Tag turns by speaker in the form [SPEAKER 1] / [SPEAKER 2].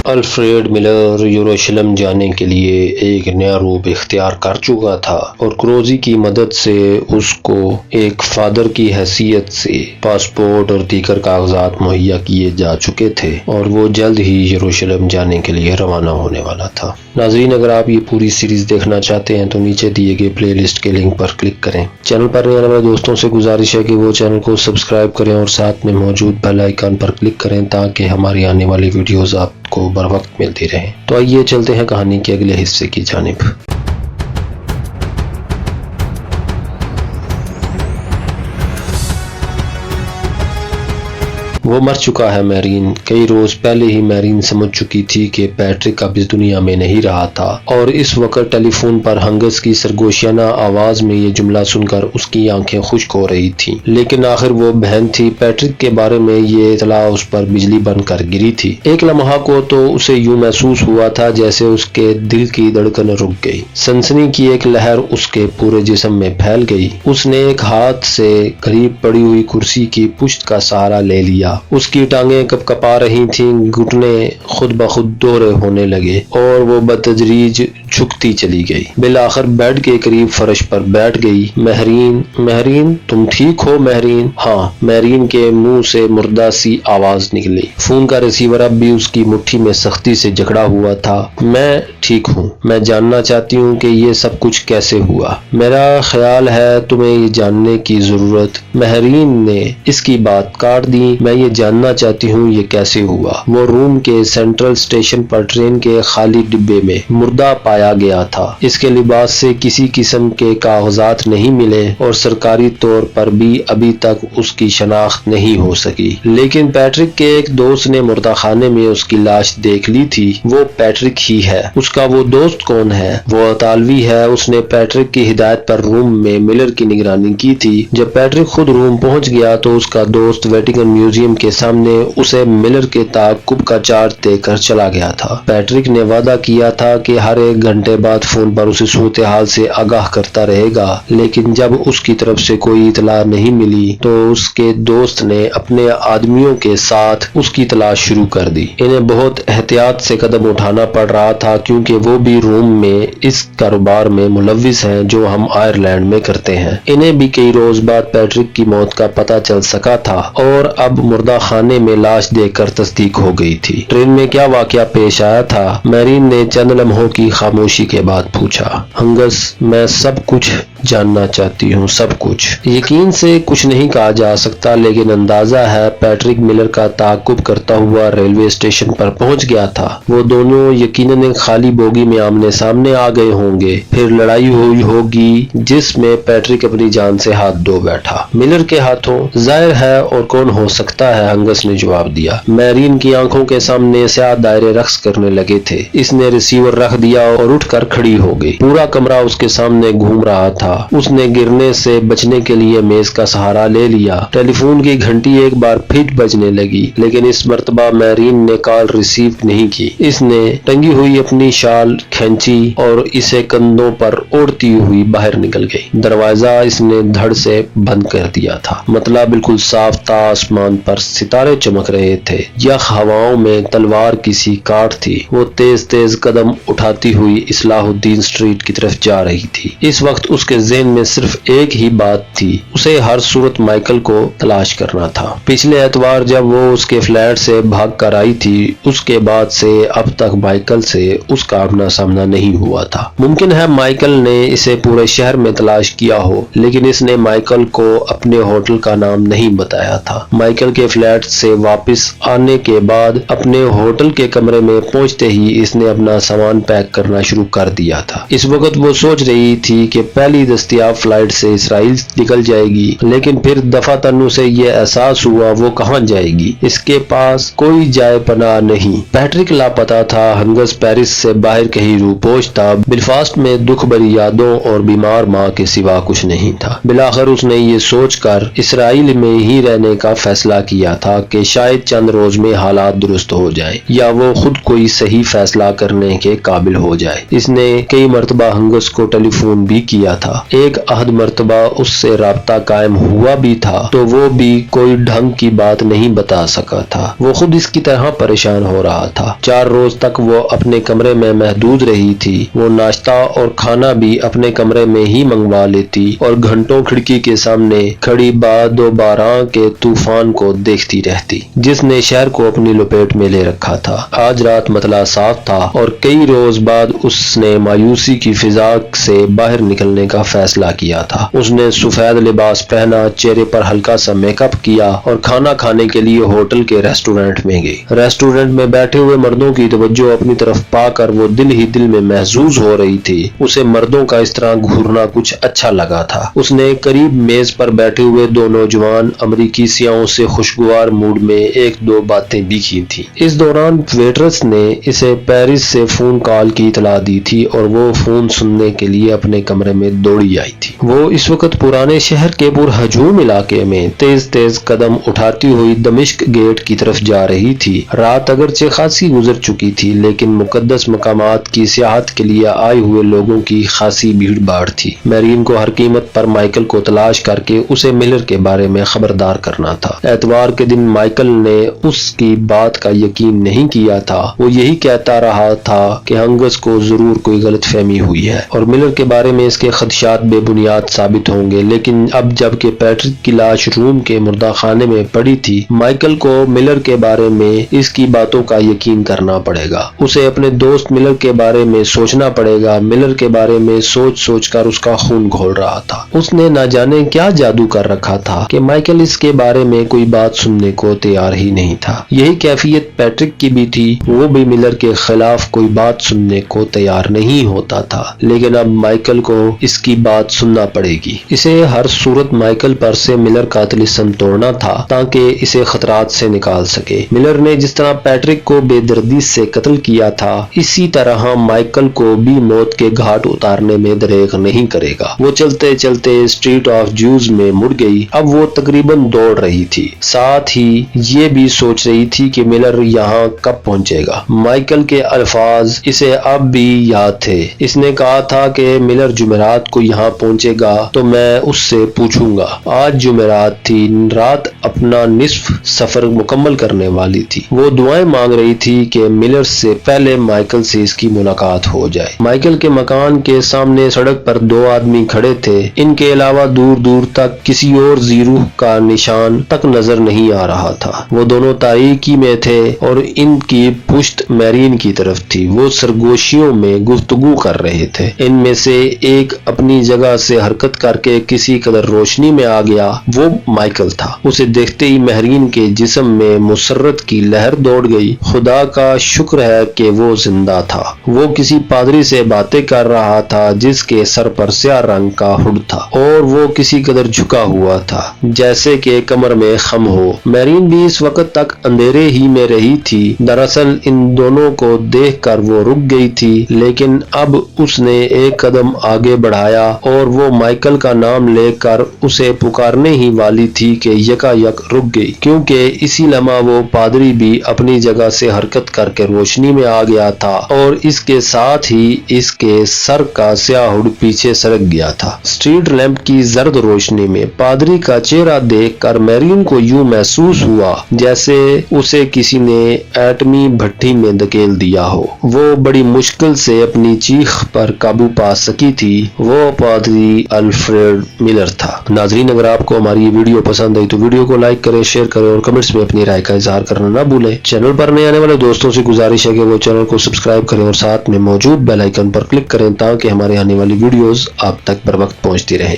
[SPEAKER 1] Alfred Miller یروشلم جانے کے لیے ایک نیا روٹ اختیار کر چکا تھا اور کروزی کی مدد سے اس کو ایک فادر کی حیثیت سے پاسپورٹ اور دیگر کاغذات مہیا کیے جا چکے تھے اور وہ جلد ہی یروشلم جانے کے لیے روانہ ہونے والا تھا۔ ناظرین، اگر آپ یہ پوری سیریز دیکھنا چاہتے ہیں تو نیچے دیے گئے پلے لسٹ کے لنک پر کلک کریں۔ چینل پر رہنے والے دوستوں سے گزارش ہے کہ وہ چینل کو سبسکرائب کریں اور ساتھ میں موجود بیل آئیکن پر کلک کریں تاکہ ہماری آنے والی ویڈیوز آپ کو بر وقت ملتی رہیں۔ تو آئیے چلتے ہیں کہانی کے اگلے حصے کی جانب۔ وہ مر چکا ہے میرین۔ کئی روز پہلے ہی میرین سمجھ چکی تھی کہ پیٹرک اب اس دنیا میں نہیں رہا تھا اور اس وقت ٹیلی فون پر ہنگس کی سرگوشیانہ آواز میں یہ جملہ سن کر اس کی آنکھیں خشک ہو رہی تھیں، لیکن آخر وہ بہن تھی۔ پیٹرک کے بارے میں یہ اطلاع اس پر بجلی بن کر گری تھی۔ ایک لمحہ کو تو اسے یوں محسوس ہوا تھا جیسے اس کے دل کی دھڑکن رک گئی۔ سنسنی کی ایک لہر اس کے پورے جسم میں پھیل گئی۔ اس نے ایک ہاتھ سے قریب پڑی ہوئی کرسی کی پشت کا سہارا لے لیا۔ اس کی ٹانگیں کپ کپا رہی تھیں، گھٹنے خود بخود دورے ہونے لگے اور وہ بتدریج جھکتی چلی گئی۔ بالآخر بیڈ کے قریب فرش پر بیٹھ گئی۔ مہرین تم ٹھیک ہو مہرین؟ ہاں، مہرین کے منہ سے مردہ سی آواز نکلی۔ فون کا ریسیور اب بھی اس کی مٹھی میں سختی سے جکڑا ہوا تھا۔ میں ٹھیک ہوں۔ میں جاننا چاہتی ہوں کہ یہ سب کچھ کیسے ہوا۔ میرا خیال ہے تمہیں یہ جاننے کی ضرورت۔ مہرین نے اس کی بات کاٹ دی۔ میں یہ جاننا چاہتی ہوں یہ کیسے ہوا۔ وہ روم کے سینٹرل اسٹیشن پر ٹرین کے خالی ڈبے میں مردہ پایا گیا تھا۔ اس کے لباس سے کسی قسم کے کاغذات نہیں ملے اور سرکاری طور پر بھی ابھی تک اس کی شناخت نہیں ہو سکی، لیکن پیٹرک کے ایک دوست نے مردہ خانے میں اس کی لاش دیکھ لی تھی۔ وہ پیٹرک ہی ہے۔ اس کا وہ دوست کون ہے؟ وہ اطالوی ہے۔ اس نے پیٹرک کی ہدایت پر روم میں ملر کی نگرانی کی تھی۔ جب پیٹرک خود روم پہنچ گیا تو اس کا دوست ویٹیکن میوزیم کے سامنے اسے ملر کے تعاقب کا چارج دے کر چلا گیا تھا۔ پیٹرک نے وعدہ کیا تھا کہ ہر ایک گھنٹے بعد فون پر اسے صورتحال سے آگاہ کرتا رہے گا، لیکن جب اس کی طرف سے کوئی اطلاع نہیں ملی تو اس کے دوست نے اپنے آدمیوں کے ساتھ اس کی تلاش شروع کر دی۔ انہیں بہت احتیاط سے قدم اٹھانا پڑ رہا تھا کیونکہ وہ بھی روم میں اس کاروبار میں ملوث ہیں جو ہم آئرلینڈ میں کرتے ہیں۔ انہیں بھی کئی روز بعد پیٹرک کی موت کا پتہ چل سکا تھا اور اب مردہ خانے میں لاش دیکھ کر تصدیق ہو گئی تھی۔ ٹرین میں کیا واقعہ پیش آیا تھا؟ میرین نے چند لمحوں کی خاموشی کے بعد پوچھا۔ ہنگس، میں سب کچھ جاننا چاہتی ہوں، سب کچھ۔ یقین سے کچھ نہیں کہا جا سکتا، لیکن اندازہ ہے پیٹرک ملر کا تعاقب کرتا ہوا ریلوے اسٹیشن پر پہنچ گیا تھا۔ وہ دونوں یقیناً ایک خالی بوگی میں آمنے سامنے آ گئے ہوں گے، پھر لڑائی ہوئی ہوگی جس میں پیٹرک اپنی جان سے ہاتھ دھو بیٹھا۔ ملر کے ہاتھوں؟ ظاہر ہے، اور کون ہو سکتا ہے؟ ہنگس نے جواب دیا۔ میرین کی آنکھوں کے سامنے سیاہ دائرے رقص کرنے لگے تھے۔ اس نے ریسیور رکھ دیا اور اٹھ کر کھڑی ہو گئی۔ پورا کمرہ اس کے سامنے گھوم رہا تھا۔ اس نے گرنے سے بچنے کے لیے میز کا سہارا لے لیا۔ ٹیلی فون کی گھنٹی ایک بار پھر بجنے لگی، لیکن اس مرتبہ میرین نے کال ریسیو نہیں کی۔ اس نے ٹنگی ہوئی اپنی شال کھینچی اور اسے کندھوں پر اوڑھتی ہوئی باہر نکل گئی۔ دروازہ اس نے دھڑ سے بند کر دیا تھا۔ مطلع بالکل صاف تھا، آسمان پر ستارے چمک رہے تھے، یخ ہواؤں میں تلوار کسی کاٹ تھی۔ وہ تیز تیز قدم اٹھاتی ہوئی اصلاح الدین اسٹریٹ کی طرف جا رہی تھی۔ اس وقت اس کے ذہن میں صرف ایک ہی بات تھی، اسے ہر صورت مائیکل کو تلاش کرنا تھا۔ پچھلے اتوار جب وہ اس کے فلیٹ سے بھاگ کر آئی تھی، اس کے بعد سے اب تک مائیکل سے اس کا آمنا سامنا نہیں ہوا تھا۔ ممکن ہے مائیکل نے اسے پورے شہر میں تلاش کیا ہو، لیکن اس نے مائیکل کو اپنے ہوٹل کا نام نہیں بتایا تھا۔ مائیکل کے فلیٹ سے واپس آنے کے بعد اپنے ہوٹل کے کمرے میں پہنچتے ہی اس نے اپنا سامان پیک کرنا شروع کر دیا تھا۔ اس وقت وہ سوچ رہی تھی کہ پہلی دستیاب فلائٹ سے اسرائیل نکل جائے گی، لیکن پھر دفعتاً اسے یہ احساس ہوا وہ کہاں جائے گی۔ اس کے پاس کوئی جائے پناہ نہیں۔ پیٹرک لاپتہ تھا۔ ہنگس پیرس سے باہر کہیں روپوش تھا۔ بلفاسٹ میں دکھ بھری یادوں اور بیمار ماں کے سوا کچھ نہیں تھا۔ بالآخر اس نے یہ سوچ کر اسرائیل میں ہی رہنے کا فیصلہ کیا تھا کہ شاید چند روز میں حالات درست ہو جائے یا وہ خود کوئی صحیح فیصلہ کرنے کے قابل ہو جائے۔ اس نے کئی مرتبہ ہنگس کو ٹیلی فون بھی کیا تھا، ایک عہد مرتبہ اس سے رابطہ قائم ہوا بھی تھا تو وہ بھی کوئی ڈھنگ کی بات نہیں بتا سکا تھا۔ وہ خود اس کی طرح پریشان ہو رہا تھا۔ 4 روز تک وہ اپنے کمرے میں محدود رہی تھی۔ وہ ناشتہ اور کھانا بھی اپنے کمرے میں ہی منگوا لیتی اور گھنٹوں کھڑکی کے سامنے کھڑی باد و باران کے طوفان کو دیکھتی رہتی جس نے شہر کو اپنی لپیٹ میں لے رکھا تھا۔ آج رات مطلع صاف تھا اور کئی روز بعد اس نے مایوسی کی فضا سے باہر نکلنے کا فیصلہ کیا تھا۔ اس نے سفید لباس پہنا، چہرے پر ہلکا سا میک اپ کیا اور کھانا کھانے کے لیے ہوٹل کے ریسٹورنٹ میں گئی۔ ریسٹورنٹ میں بیٹھے ہوئے مردوں کی توجہ اپنی طرف پا کر وہ دل ہی دل میں محظوظ ہو رہی تھی۔ اسے مردوں کا اس طرح گھورنا کچھ اچھا لگا تھا۔ اس نے قریب میز پر بیٹھے ہوئے 2 نوجوان امریکی سیاحوں سے خوشگوار موڈ میں 1-2 باتیں بھی کی تھی۔ اس دوران ویٹرس نے اسے پیرس سے فون کال کی اطلاع دی تھی اور وہ فون سننے کے لیے اپنے کمرے میں دوڑی آئی تھی۔ وہ اس وقت پرانے شہر کے پرہجوم علاقے میں تیز تیز قدم اٹھاتی ہوئی دمشق گیٹ کی طرف جا رہی تھی۔ رات اگرچہ خاصی گزر چکی تھی لیکن مقدس مقامات کی سیاحت کے لیے آئے ہوئے لوگوں کی خاصی بھیڑ بھاڑ تھی۔ میرین کو ہر قیمت پر مائیکل کو تلاش کر کے اسے ملر کے بارے میں خبردار کرنا تھا۔ اتوار کے دن مائیکل نے اس کی بات کا یقین نہیں کیا تھا۔ وہ یہی کہتا رہا تھا کہ ہنگس کو ضرور کوئی غلط فہمی ہوئی ہے اور ملر کے بارے میں اس کے خدشات بے بنیاد ثابت ہوں گے، لیکن اب جب کہ پیٹرک کی لاش روم کے مردہ خانے میں پڑی تھی، مائیکل کو ملر کے بارے میں اس کی باتوں کا یقین کرنا پڑے گا۔ اسے اپنے دوست ملر کے بارے میں سوچنا پڑے گا۔ ملر کے بارے میں سوچ سوچ کر اس کا خون گھول رہا تھا۔ اس نے نہ جانے کیا جادو کر رکھا تھا کہ مائیکل اس کے بارے میں کوئی بات سننے کو تیار ہی نہیں تھا۔ یہی کیفیت پیٹرک کی بھی تھی، وہ بھی ملر کے خلاف کوئی بات سننے کو تیار نہیں ہوتا تھا، لیکن اب مائیکل کو اس کی بات سننا پڑے گی۔ اسے ہر صورت مائیکل پر سے ملر کا طلسم توڑنا تھا تاکہ اسے خطرات سے نکال سکے۔ ملر نے جس طرح پیٹرک کو بے دردی سے قتل کیا تھا، اسی طرح مائیکل کو بھی موت کے گھاٹ اتارنے میں دریغ نہیں کرے گا۔ وہ چلتے چلتے اسٹریٹ آف جوز میں مڑ گئی۔ اب وہ تقریباً دوڑ رہی تھی، ساتھ ہی یہ بھی سوچ رہی تھی کہ ملر یہاں کب پہنچے گا۔ مائیکل کے الفاظ اسے اب بھی یاد تھے۔ اس نے کہا تھا کہ ملر جمعرات کو یہاں پہنچے گا تو میں اس سے پوچھوں گا۔ آج جمعرات تھی، رات اپنا نصف سفر مکمل کرنے والی تھی۔ وہ دعائیں مانگ رہی تھی کہ ملر سے پہلے مائیکل سے اس کی ملاقات ہو جائے۔ مائیکل کے مکان کے سامنے سڑک پر 2 آدمی کھڑے تھے۔ ان کے علاوہ دور دور تک کسی اور زیروح کا نشان تک نظر نہیں آ رہا تھا۔ وہ دونوں تاریکی میں تھے اور ان کی پشت میرین کی طرف تھی۔ وہ سرگوشیوں میں گفتگو کر رہے تھے۔ ان میں سے ایک اپنی جگہ سے حرکت کر کے کسی قدر روشنی میں آ گیا۔ وہ مائیکل تھا۔ اسے دیکھتے ہی میرین کے جسم میں مسرت کی لہر دوڑ گئی۔ خدا کا شکر ہے کہ وہ زندہ تھا۔ وہ کسی پادری سے باتیں کر رہا تھا جس کے سر پر سیاہ رنگ کا ہڈ تھا اور وہ کسی قدر جھکا ہوا تھا جیسے کہ کمر میں خم ہو۔ میرین بھی اس وقت تک اندھیرے ہی میں رہی تھی۔ دراصل ان دونوں کو دیکھ کر وہ رک گئی تھی، لیکن اب اس نے ایک قدم آگے بڑھایا اور وہ مائیکل کا نام لے کر اسے پکارنے ہی والی تھی کہ یکا یک رک گئی، کیونکہ اسی لمحہ وہ پادری بھی اپنی جگہ سے حرکت کر کے روشنی میں آ گیا تھا اور اس کے ساتھ ہی اس کے سر کا سیاہ ہڈ پیچھے سرک گیا تھا۔ اسٹریٹ لیمپ کی زرد روشنی میں پادری کا چہرہ دیکھ کر میرین کو یوں محسوس ہوا جیسے اسے کسی نے ایٹمی بھٹی میں دھکیل دیا ہو۔ وہ بڑی مشکل سے اپنی چیخ پر قابو پا سکی تھی۔ وہ پادری الفریڈ ملر تھا۔ ناظرین، اگر آپ کو ہماری یہ ویڈیو پسند آئی تو ویڈیو کو لائک کریں، شیئر کریں اور کمنٹس میں اپنی رائے کا اظہار کرنا نہ بھولیں۔ چینل پر نئے آنے والے دوستوں سے گزارش ہے کہ وہ چینل کو سبسکرائب کریں اور ساتھ میں موجود بیل آئیکن پر کلک کریں تاکہ ہمارے آنے والی ویڈیوز آپ تک بر وقت پہنچتی رہیں۔